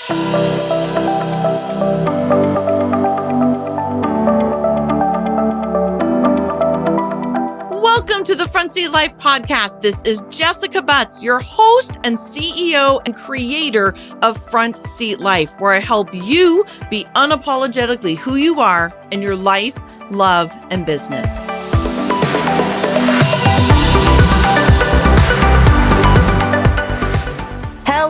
Welcome to the Front Seat Life podcast. This is Jessica Butts, your host and CEO and creator of Front Seat Life, where I help you be unapologetically who you are in your life, love, and business.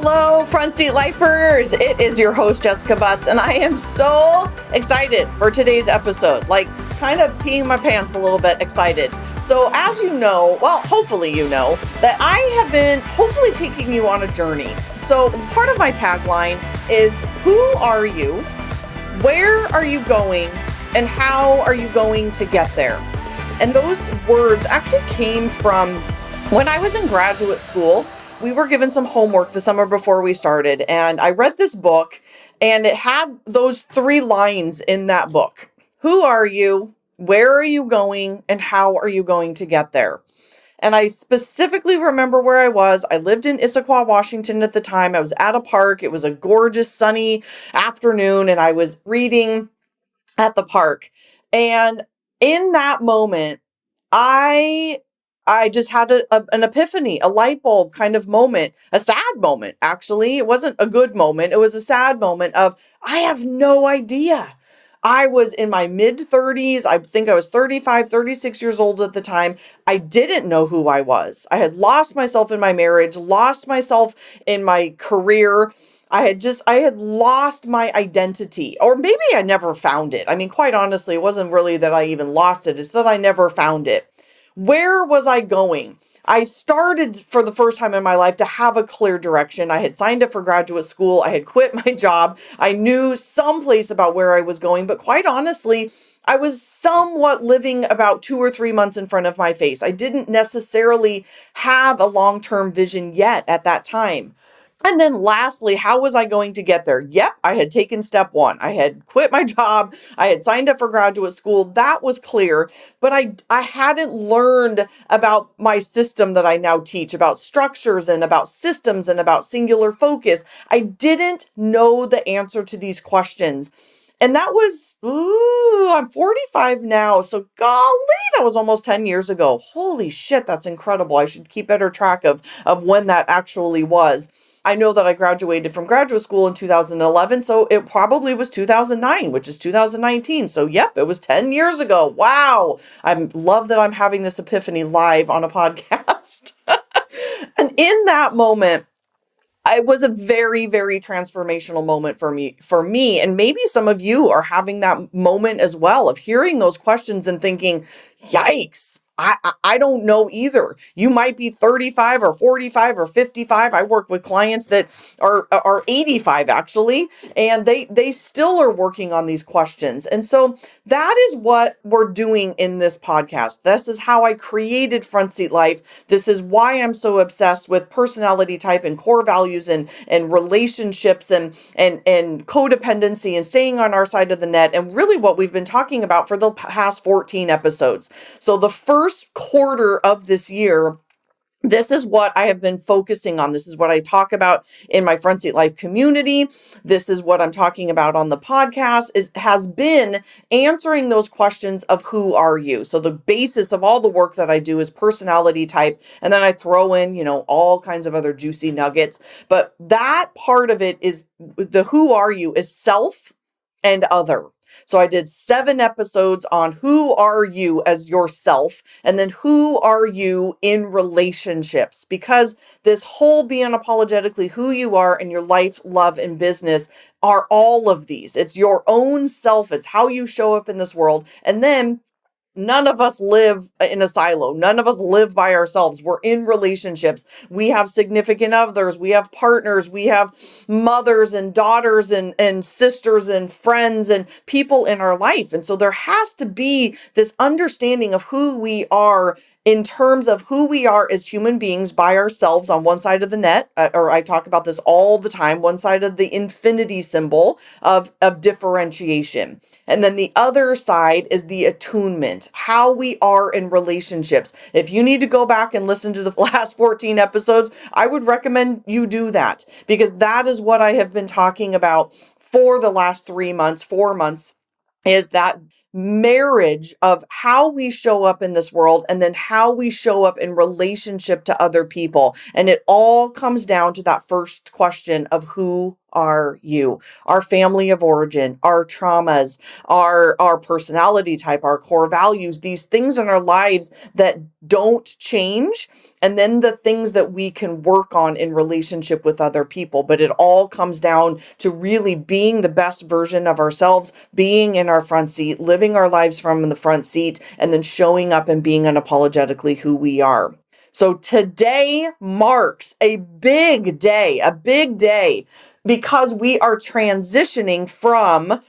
Hello, Front Seat Lifers. It is your host, Jessica Butts, and I am so excited for today's episode, kind of peeing my pants a little bit excited. So as you know, well, hopefully you know, that I have been hopefully taking you on a journey. So part of my tagline is, who are you, where are you going, and how are you going to get there? And those words actually came from when I was in graduate school. We were given some homework the summer before we started, and I read this book, and it had those 3 lines in that book. Who are you? Where are you going, and how are you going to get there? And I specifically remember where I was. I lived in Issaquah, Washington at the time. I was at a park. It was a gorgeous sunny afternoon, and I was reading at the park. And in that moment, I just had an epiphany, a light bulb kind of moment, a sad moment, actually. It wasn't a good moment. It was a sad moment of, I have no idea. I was in my mid-30s. I think I was 35, 36 years old at the time. I didn't know who I was. I had lost myself in my marriage, lost myself in my career. I had lost my identity, or maybe I never found it. I mean, quite honestly, it wasn't really that I even lost it. It's that I never found it. Where was I going? I started for the first time in my life to have a clear direction. I had signed up for graduate school. I had quit my job. I knew someplace about where I was going, but quite honestly, I was somewhat living about 2 or 3 months in front of my face. I didn't necessarily have a long-term vision yet at that time. And then lastly, how was I going to get there? Yep, I had taken step 1. I had quit my job. I had signed up for graduate school. That was clear. But I hadn't learned about my system that I now teach, about structures and about systems and about singular focus. I didn't know the answer to these questions. And that was, I'm 45 now. So golly, that was almost 10 years ago. Holy shit, that's incredible. I should keep better track of when that actually was. I know that I graduated from graduate school in 2011, so it probably was 2009, which is 2019. So yep, it was 10 years ago. Wow. I love that I'm having this epiphany live on a podcast. And in that moment, it was a very, very transformational moment for me. And maybe some of you are having that moment as well of hearing those questions and thinking, yikes. I don't know either. You might be 35 or 45 or 55. I work with clients that are 85 actually, and they still are working on these questions. And so that is what we're doing in this podcast. This is how I created Front Seat Life. This is why I'm so obsessed with personality type and core values and relationships and codependency and staying on our side of the net, and really what we've been talking about for the past 14 episodes. So the first quarter of this year, this is what I have been focusing on. This is what I talk about in my Front Seat Life community. This is what I'm talking about on the podcast, has been answering those questions of who are you. So the basis of all the work that I do is personality type. And then I throw in, all kinds of other juicy nuggets. But that part of it is the who are you is self and other. So I did 7 episodes on who are you as yourself, and then who are you in relationships, because this whole be unapologetically who you are in your life, love, and business are all of these. It's your own self. It's how you show up in this world. And then none of us live in a silo. None of us live by ourselves. We're in relationships. We have significant others. We have partners. We have mothers and daughters and sisters and friends and people in our life. And so there has to be this understanding of who we are in terms of who we are as human beings by ourselves on one side of the net, or I talk about this all the time, one side of the infinity symbol of differentiation. And then the other side is the attunement, how we are in relationships. If you need to go back and listen to the last 14 episodes, I would recommend you do that, because that is what I have been talking about for the last 3 months, 4 months, is that marriage of how we show up in this world and then how we show up in relationship to other people. And it all comes down to that first question of who are you? Our family of origin, our traumas, our personality type, our core values, these things in our lives that don't change, and then the things that we can work on in relationship with other people. But it all comes down to really being the best version of ourselves, being in our front seat, living our lives from the front seat, and then showing up and being unapologetically who we are. So today marks a big day, because we are transitioning from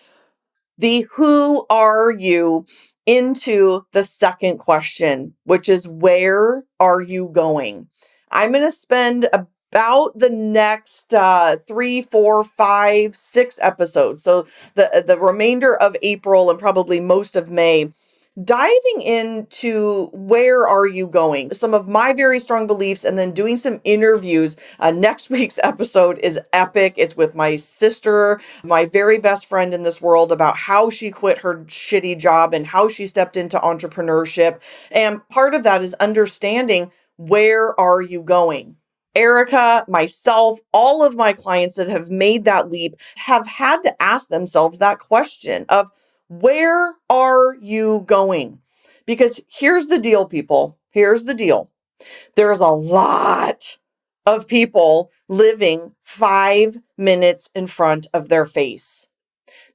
the who are you into the second question, which is where are you going? I'm going to spend about the next 3, 4, 5, 6 episodes, so the remainder of April and probably most of May, diving into where are you going, some of my very strong beliefs, and then doing some interviews. Next week's episode is epic. It's with my sister, my very best friend in this world, about how she quit her shitty job and how she stepped into entrepreneurship. And part of that is understanding, where are you going? Erica, myself, all of my clients that have made that leap have had to ask themselves that question of, where are you going? Because here's the deal, people. Here's the deal. There's a lot of people living 5 minutes in front of their face.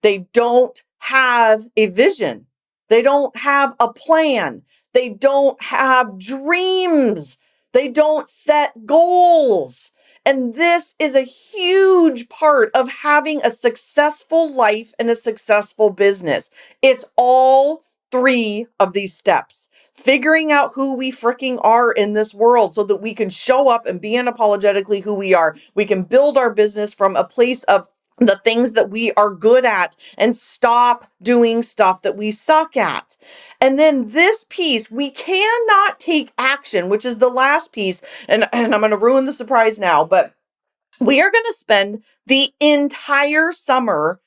They don't have a vision. They don't have a plan. They don't have dreams. They don't set goals. And this is a huge part of having a successful life and a successful business. It's all 3 of these steps. Figuring out who we freaking are in this world so that we can show up and be unapologetically who we are. We can build our business from a place of the things that we are good at and stop doing stuff that we suck at. And then this piece, we cannot take action, which is the last piece. And I'm going to ruin the surprise now, but we are going to spend the entire summer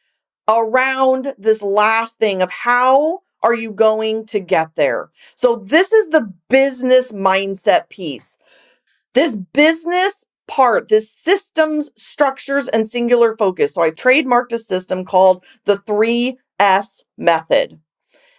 around this last thing of how are you going to get there? So this is the business mindset piece. This business part, this systems, structures, and singular focus. So I trademarked a system called the 3S method.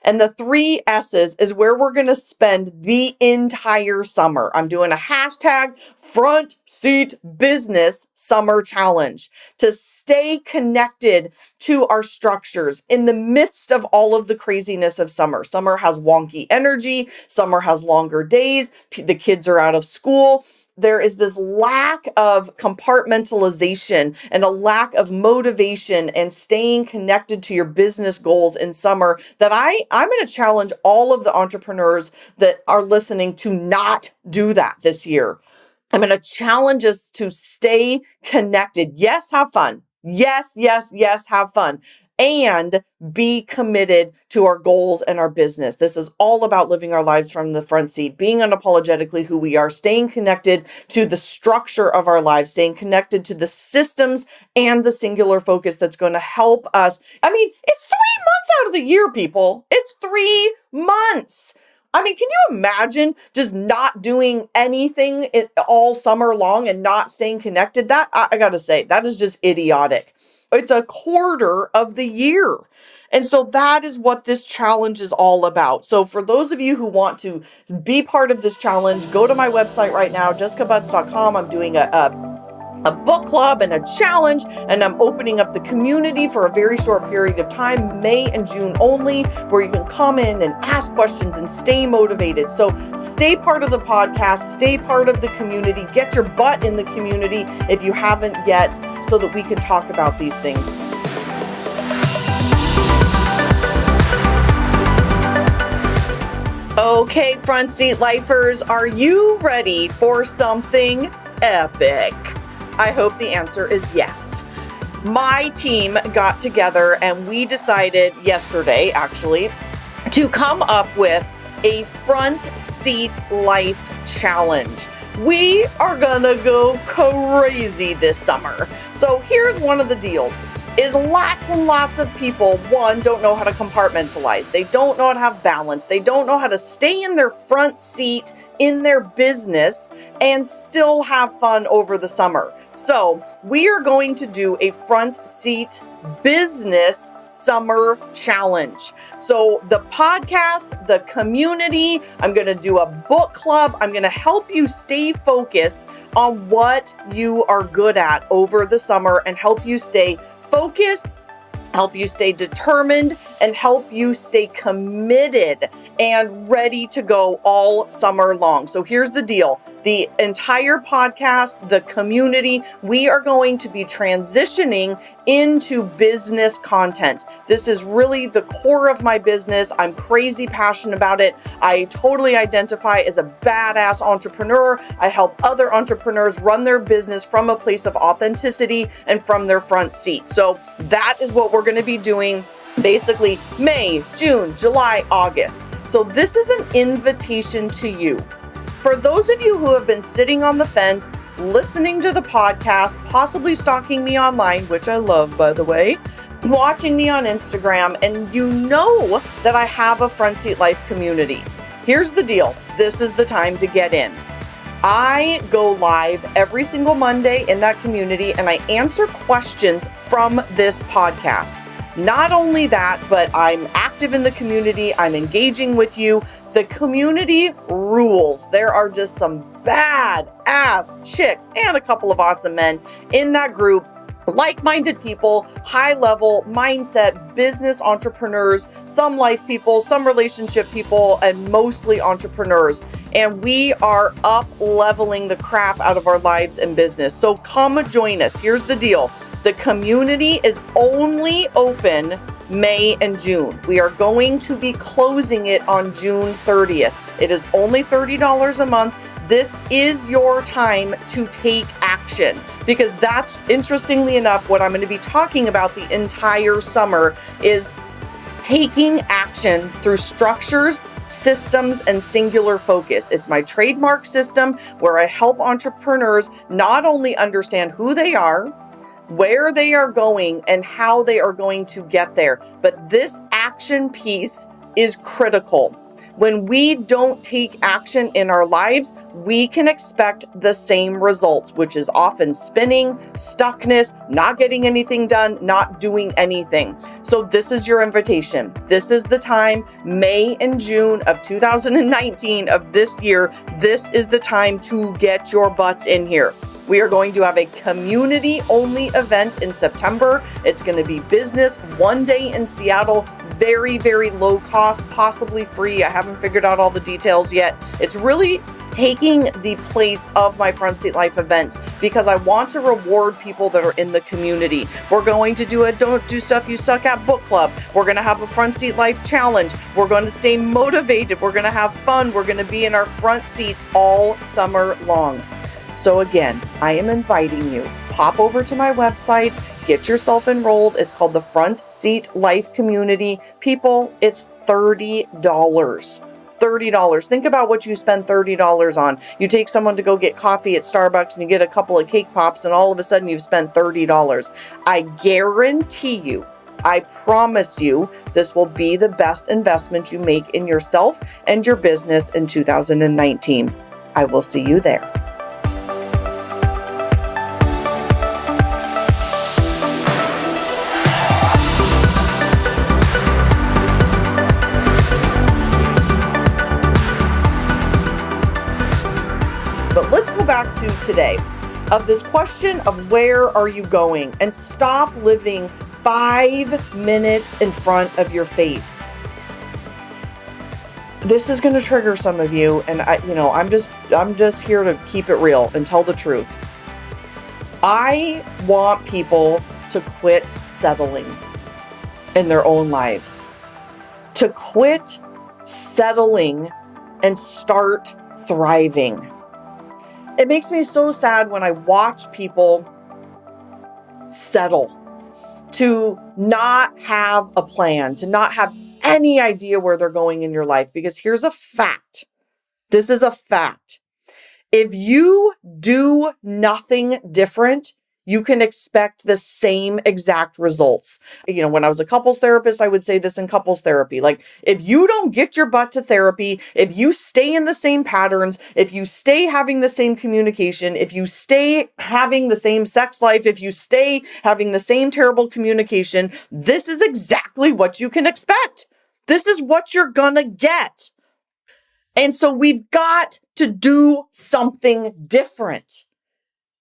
And the 3 S's is where we're going to spend the entire summer. I'm doing a hashtag front seat business summer challenge to stay connected to our structures in the midst of all of the craziness of summer. Summer has wonky energy. Summer has longer days. The kids are out of school. There is this lack of compartmentalization and a lack of motivation and staying connected to your business goals in summer that I'm going to challenge all of the entrepreneurs that are listening to not do that this year. I'm going to challenge us to stay connected. Yes, have fun. Yes, have fun. And be committed to our goals and our business. This is all about living our lives from the front seat, being unapologetically who we are, staying connected to the structure of our lives, staying connected to the systems and the singular focus that's going to help us. I mean, it's 3 months out of the year, people. It's 3 months. I mean, can you imagine just not doing anything all summer long and not staying connected? That, I gotta say, that is just idiotic. It's a quarter of the year. And so that is what this challenge is all about. So for those of you who want to be part of this challenge, go to my website right now, jessicabutts.com. I'm doing a book club and a challenge, and I'm opening up the community for a very short period of time, May and June only, where you can come in and ask questions and stay motivated. So stay part of the podcast, stay part of the community, get your butt in the community if you haven't yet, so that we can talk about these things. Okay, front seat lifers, are you ready for something epic? I hope the answer is yes. My team got together and we decided yesterday, actually, to come up with a front seat life challenge. We are gonna go crazy this summer. So here's one of the deals. Is lots and lots of people, one, don't know how to compartmentalize. They don't know how to have balance. They don't know how to stay in their front seat in their business and still have fun over the summer. So we are going to do a front seat business summer challenge. So the podcast, the community, I'm going to do a book club. I'm going to help you stay focused on what you are good at over the summer and help you stay focused, help you stay determined, and help you stay committed and ready to go all summer long. So here's the deal. The entire podcast, the community, we are going to be transitioning into business content. This is really the core of my business. I'm crazy passionate about it. I totally identify as a badass entrepreneur. I help other entrepreneurs run their business from a place of authenticity and from their front seat. So that is what we're going to be doing basically May, June, July, August. So this is an invitation to you. For those of you who have been sitting on the fence, listening to the podcast, possibly stalking me online, which I love, by the way, watching me on Instagram, and you know that I have a Front Seat Life community. Here's the deal. This is the time to get in. I go live every single Monday in that community, and I answer questions from this podcast. Not only that, but I'm active in the community. I'm engaging with you. The community rules. There are just some bad-ass chicks and a couple of awesome men in that group. Like-minded people, high-level mindset, business entrepreneurs, some life people, some relationship people, and mostly entrepreneurs. And we are up-leveling the crap out of our lives and business. So come join us. Here's the deal. The community is only open May and June. We are going to be closing it on June 30th. It is only $30 a month. This is your time to take action, because that's, interestingly enough, what I'm going to be talking about the entire summer is taking action through structures, systems, and singular focus. It's my trademark system where I help entrepreneurs not only understand who they are, where they are going, and how they are going to get there. But this action piece is critical. When we don't take action in our lives, we can expect the same results, which is often spinning, stuckness, not getting anything done, not doing anything. So this is your invitation. This is the time, May and June of 2019 of this year. This is the time to get your butts in here. We are going to have a community-only event in September. It's going to be business, one day in Seattle, very, very low cost, possibly free. I haven't figured out all the details yet. It's really taking the place of my Front Seat Life event because I want to reward people that are in the community. We're going to do a Don't Do Stuff You Suck At book club. We're going to have a Front Seat Life challenge. We're going to stay motivated. We're going to have fun. We're going to be in our front seats all summer long. So again, I am inviting you, pop over to my website, get yourself enrolled. It's called the Front Seat Life Community. People, it's $30. $30. Think about what you spend $30 on. You take someone to go get coffee at Starbucks and you get a couple of cake pops and all of a sudden you've spent $30. I guarantee you, I promise you, this will be the best investment you make in yourself and your business in 2019. I will see you there. But let's go back to today of this question of where are you going, and stop living 5 minutes in front of your face. This is going to trigger some of you, and I'm just here to keep it real and tell the truth. I want people to quit settling in their own lives, to quit settling and start thriving. It makes me so sad when I watch people settle, to not have a plan, to not have any idea where they're going in your life. Because here's a fact. This is a fact. If you do nothing different, you can expect the same exact results. When I was a couples therapist, I would say this in couples therapy. Like, if you don't get your butt to therapy, if you stay in the same patterns, if you stay having the same communication, if you stay having the same sex life, if you stay having the same terrible communication, this is exactly what you can expect. This is what you're gonna get. And so we've got to do something different.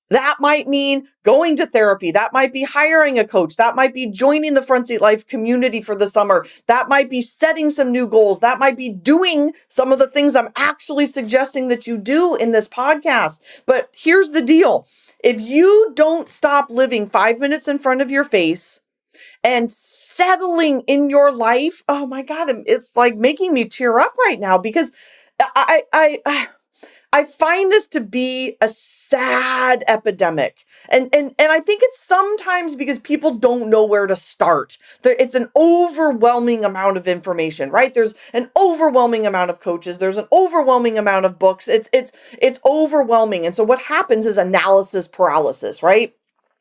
That might mean going to therapy. That might be hiring a coach. That might be joining the Front Seat Life community for the summer. That might be setting some new goals. That might be doing some of the things I'm actually suggesting that you do in this podcast. But here's the deal. If you don't stop living 5 minutes in front of your face and settling in your life, oh my God, it's like making me tear up right now, because I find this to be a sad epidemic. And I think it's sometimes because people don't know where to start. It's an overwhelming amount of information, right? There's an overwhelming amount of coaches. There's an overwhelming amount of books. It's overwhelming. And so what happens is analysis paralysis, right?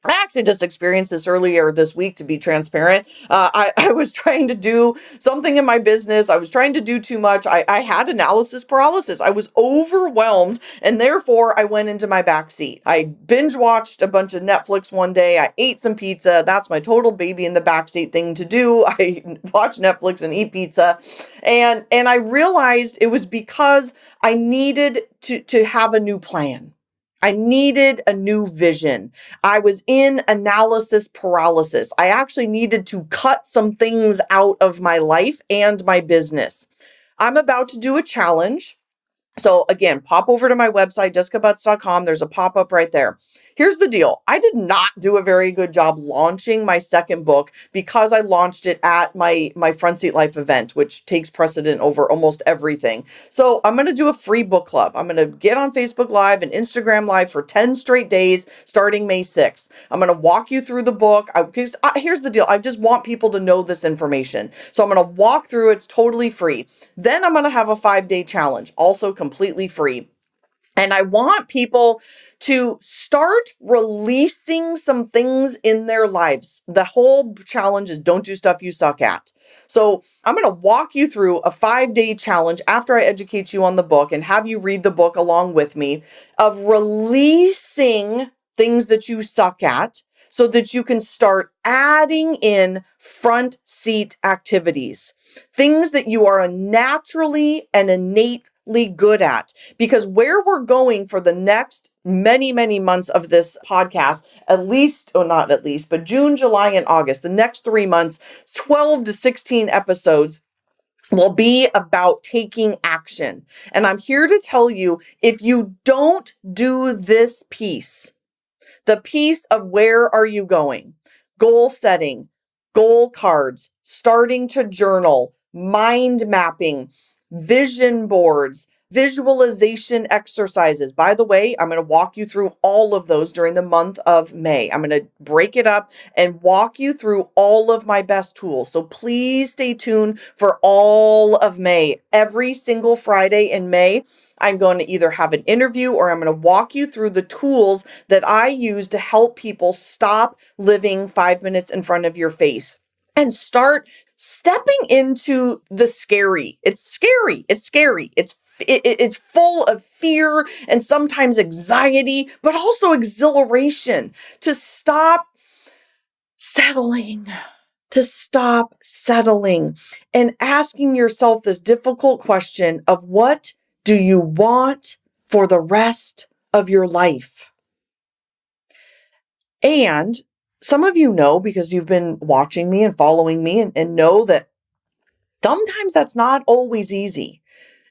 I actually just experienced this earlier this week, to be transparent. I was trying to do something in my business. I was trying to do too much. I had analysis paralysis. I was overwhelmed, and therefore I went into my back seat. I binge watched a bunch of Netflix one day. I ate some pizza. That's my total baby in the backseat thing to do. I watch Netflix and eat pizza. And I realized it was because I needed to have a new plan. I needed a new vision. I was in analysis paralysis. I actually needed to cut some things out of my life and my business. I'm about to do a challenge. So again, pop over to my website, jessicabutts.com. There's a pop-up right there. Here's the deal. I did not do a very good job launching my second book because I launched it at my Front Seat Life event, which takes precedent over almost everything. So I'm going to do a free book club. I'm going to get on Facebook Live and Instagram Live for 10 straight days starting May 6th. I'm going to walk you through the book. Here's the deal. I just want people to know this information. So I'm going to walk through it. It's totally free. Then I'm going to have a 5-day challenge, also completely free. And I want people to start releasing some things in their lives. The whole challenge is don't do stuff you suck at. So I'm going to walk you through a 5-day challenge after I educate you on the book and have you read the book along with me, of releasing things that you suck at so that you can start adding in front seat activities, things that you are naturally and innately good at. Because where we're going for the next many, many months of this podcast, but June, July, and August, the next 3 months, 12 to 16 episodes will be about taking action. And I'm here to tell you, if you don't do this piece, the piece of where are you going, goal setting, goal cards, starting to journal, mind mapping, vision boards, visualization exercises. By the way, I'm going to walk you through all of those during the month of May. I'm going to break it up and walk you through all of my best tools. So please stay tuned for all of May. Every single Friday in May, I'm going to either have an interview or I'm going to walk you through the tools that I use to help people stop living 5 minutes in front of your face and start stepping into the scary. It's scary. It's scary. It's full of fear and sometimes anxiety, but also exhilaration, to stop settling, and asking yourself this difficult question of, what do you want for the rest of your life? And some of you know, because you've been watching me and following me, and know that sometimes that's not always easy.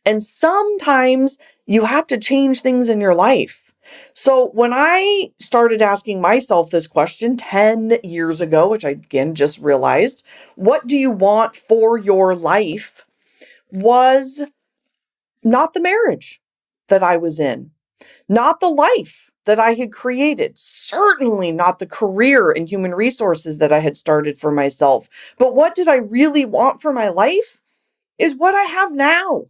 And sometimes you have to change things in your life. So when I started asking myself this question 10 years ago, which I again just realized, what do you want for your life, was not the marriage that I was in, not the life that I had created, certainly not the career in human resources that I had started for myself. But what did I really want for my life is what I have now.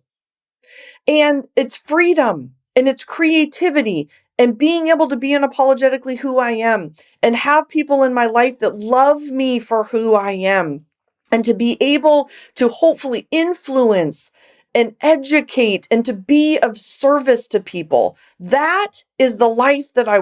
And it's freedom and it's creativity and being able to be unapologetically who I am and have people in my life that love me for who I am and to be able to hopefully influence and educate and to be of service to people. That is the life that I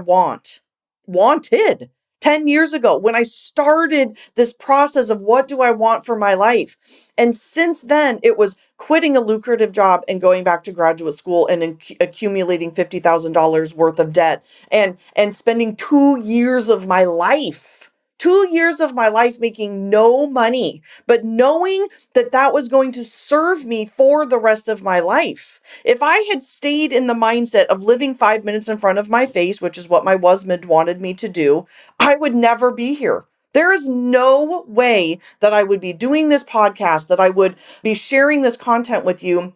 wanted 10 years ago when I started this process of what do I want for my life. And since then, it was quitting a lucrative job and going back to graduate school and accumulating $50,000 worth of debt and spending 2 years of my life. 2 years of my life making no money, but knowing that that was going to serve me for the rest of my life. If I had stayed in the mindset of living 5 minutes in front of my face, which is what my husband wanted me to do, I would never be here. There is no way that I would be doing this podcast, that I would be sharing this content with you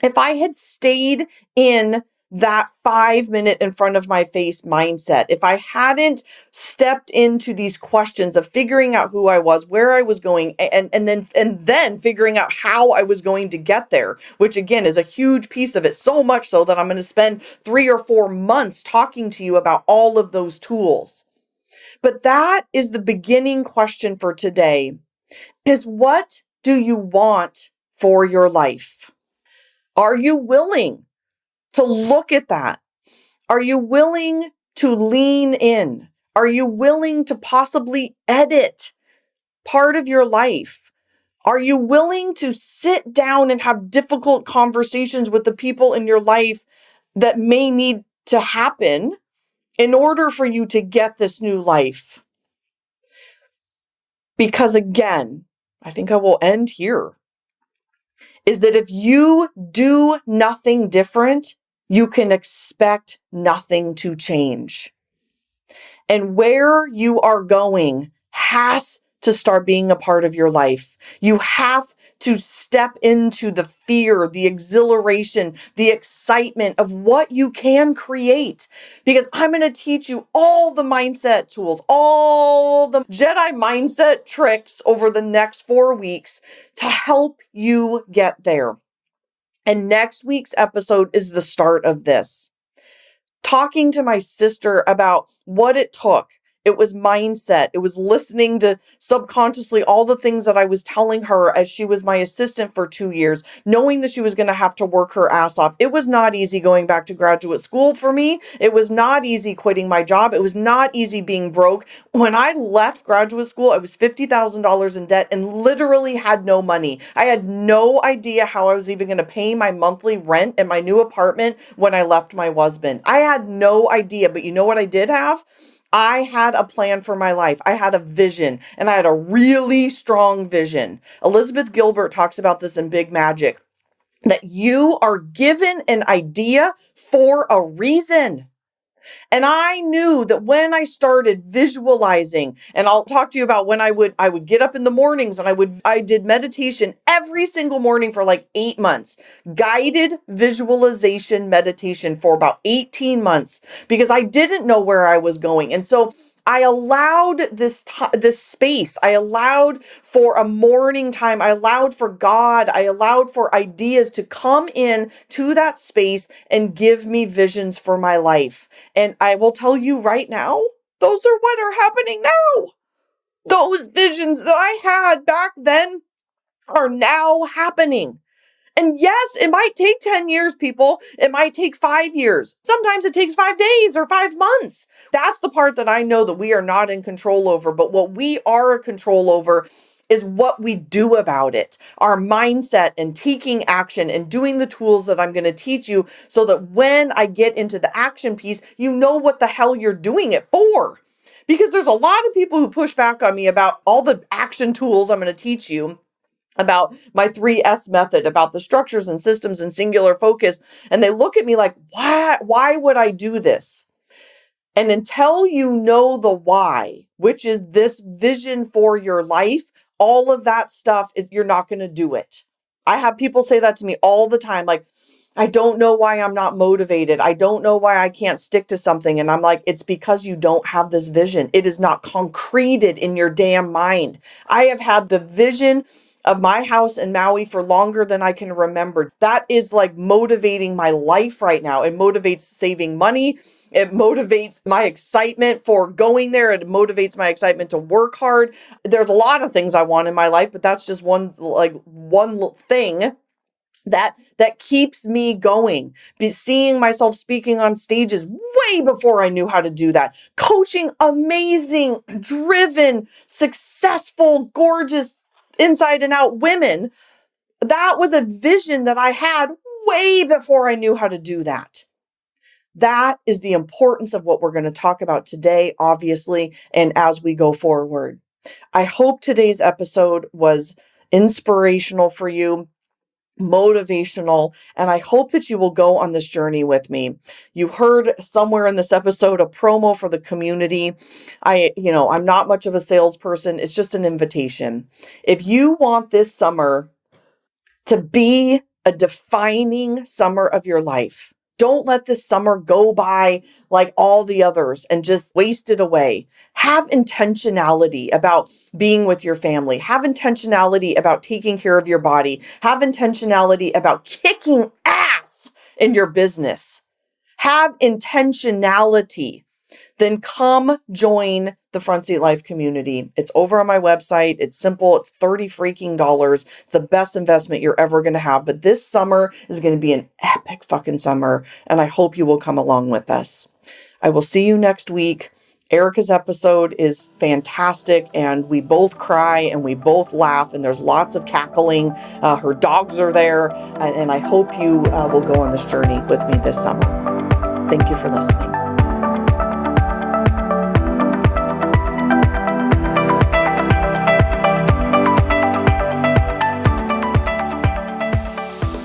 if I had stayed in that 5 minute in front of my face mindset. If I hadn't stepped into these questions of figuring out who I was, where I was going, and then figuring out how I was going to get there, which again is a huge piece of it, so much so that I'm going to spend 3 or 4 months talking to you about all of those tools. But that is the beginning question for today, is what do you want for your life? Are you willing to look at that? Are you willing to lean in? Are you willing to possibly edit part of your life? Are you willing to sit down and have difficult conversations with the people in your life that may need to happen in order for you to get this new life? Because again, I think I will end here, is that if you do nothing different, you can expect nothing to change. And where you are going has to start being a part of your life. You have to step into the fear, the exhilaration, the excitement of what you can create. Because I'm going to teach you all the mindset tools, all the Jedi mindset tricks over the next 4 weeks to help you get there. And next week's episode is the start of this. Talking to my sister about what it took. It was mindset. It was listening to subconsciously all the things that I was telling her as she was my assistant for 2 years, knowing that she was going to have to work her ass off. It was not easy going back to graduate school for me. It was not easy quitting my job. It was not easy being broke. When I left graduate school, I was $50,000 in debt and literally had no money. I had no idea how I was even going to pay my monthly rent in my new apartment when I left my husband. I had no idea, but you know what I did have? I had a plan for my life. I had a vision, and I had a really strong vision. Elizabeth Gilbert talks about this in Big Magic, that you are given an idea for a reason. And I knew that when I started visualizing, and I'll talk to you about when I would get up in the mornings and I did meditation every single morning for like 8 months, guided visualization meditation for about 18 months, because I didn't know where I was going. And so I allowed this space. I allowed for a morning time. I allowed for God. I allowed for ideas to come in to that space and give me visions for my life. And I will tell you right now, those are what are happening now. Those visions that I had back then are now happening. And yes, it might take 10 years, people. It might take 5 years. Sometimes it takes 5 days or 5 months. That's the part that I know that we are not in control over. But what we are in control over is what we do about it. Our mindset and taking action and doing the tools that I'm going to teach you so that when I get into the action piece, you know what the hell you're doing it for. Because there's a lot of people who push back on me about all the action tools I'm going to teach you, about my 3S method, about the structures and systems and singular focus. And they look at me like, why would I do this? And until you know the why, which is this vision for your life, all of that stuff, you're not going to do it. I have people say that to me all the time. Like, I don't know why I'm not motivated. I don't know why I can't stick to something. And I'm like, it's because you don't have this vision. It is not concreted in your damn mind. I have had the vision of my house in Maui for longer than I can remember. That is like motivating my life right now. It motivates saving money. It motivates my excitement for going there. It motivates my excitement to work hard. There's a lot of things I want in my life, but that's just one thing that keeps me going. Seeing myself speaking on stages way before I knew how to do that. Coaching amazing, driven, successful, gorgeous, inside and out women. That was a vision that I had way before I knew how to do that. That is the importance of what we're going to talk about today, obviously, and as we go forward. I hope today's episode was inspirational for you, motivational, and I hope that you will go on this journey with me. You heard somewhere in this episode a promo for the community. I'm not much of a salesperson. It's just an invitation. If you want this summer to be a defining summer of your life, don't let this summer go by like all the others and just waste it away. Have intentionality about being with your family. Have intentionality about taking care of your body. Have intentionality about kicking ass in your business. Have intentionality. Then come join the Front Seat Life community. It's over on my website. It's simple. It's $30 freaking. It's the best investment you're ever going to have. But this summer is going to be an epic fucking summer. And I hope you will come along with us. I will see you next week. Erica's episode is fantastic, and we both cry and we both laugh, and there's lots of cackling. Her dogs are there, and I hope you will go on this journey with me this summer. Thank you for listening.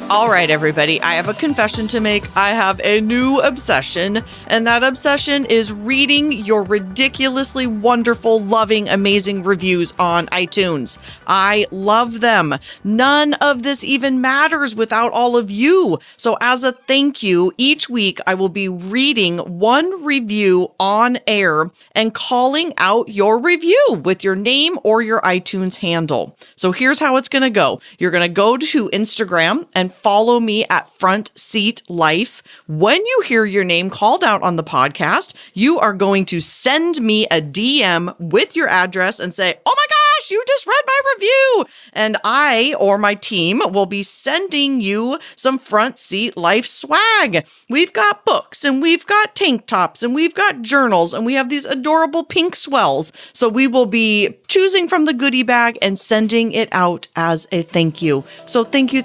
All right, everybody, I have a confession to make. I have a new obsession, and that obsession is reading your ridiculously wonderful, loving, amazing reviews on iTunes. I love them. None of this even matters without all of you. So as a thank you, each week I will be reading one review on air and calling out your review with your name or your iTunes handle. So here's how it's going to go. You're going to go to Instagram and follow me at Front Seat Life. When you hear your name called out on the podcast, you are going to send me a DM with your address and say, "Oh my gosh, you just read my review." And I or my team will be sending you some Front Seat Life swag. We've got books and we've got tank tops and we've got journals and we have these adorable pink swells. So we will be choosing from the goodie bag and sending it out as a thank you. So thank you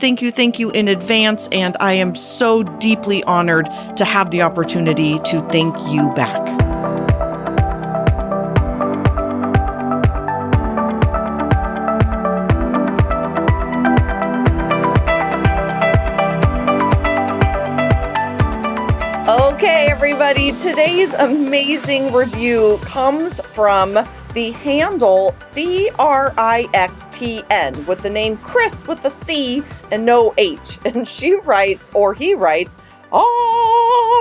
in advance. And I am so deeply honored to have the opportunity to thank you back. Okay, everybody, today's amazing review comes from the handle CRIXTN with the name Chris with a C and no H. And she writes, or he writes,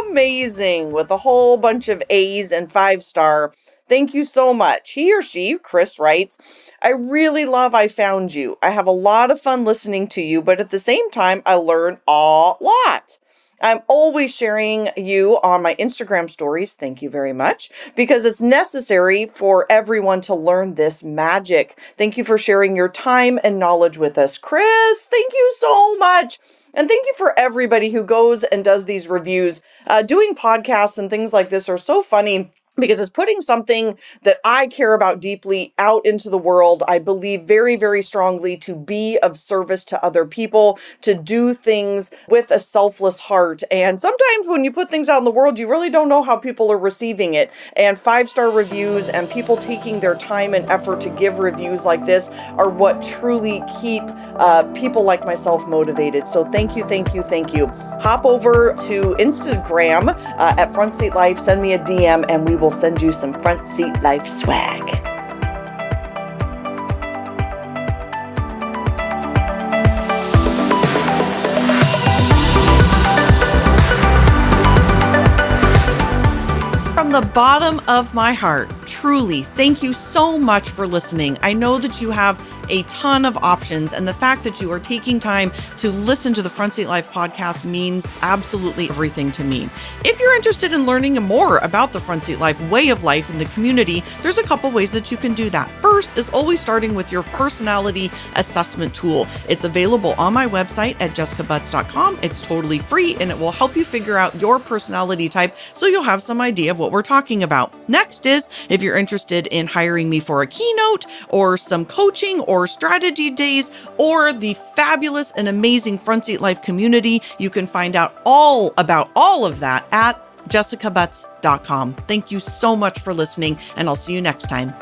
amazing with a whole bunch of A's and 5-star. Thank you so much. He or she, Chris, writes, I really love I Found You. I have a lot of fun listening to you, but at the same time, I learn a lot. I'm always sharing you on my Instagram stories. Thank you very much, because it's necessary for everyone to learn this magic. Thank you for sharing your time and knowledge with us, Chris. Thank you so much. And thank you for everybody who goes and does these reviews. Doing podcasts and things like this are so funny, because it's putting something that I care about deeply out into the world. I believe very, very strongly to be of service to other people, to do things with a selfless heart. And sometimes when you put things out in the world, you really don't know how people are receiving it. And 5-star reviews and people taking their time and effort to give reviews like this are what truly keep people like myself motivated. So thank you. Hop over to Instagram at Front Seat Life, send me a DM, and we will send you some Front Seat Life swag. the bottom of my heart, truly, thank you so much for listening. I know that you have a ton of options, and the fact that you are taking time to listen to the Front Seat Life podcast means absolutely everything to me. If you're interested in learning more about the Front Seat Life way of life in the community, there's a couple ways that you can do that. First is always starting with your personality assessment tool. It's available on my website at jessicabutts.com. It's totally free, and it will help you figure out your personality type so you'll have some idea of what we're talking about. Next is, if you're interested in hiring me for a keynote or some coaching or strategy days or the fabulous and amazing Front Seat Life community, you can find out all about all of that at jessicabutts.com. Thank you so much for listening, and I'll see you next time.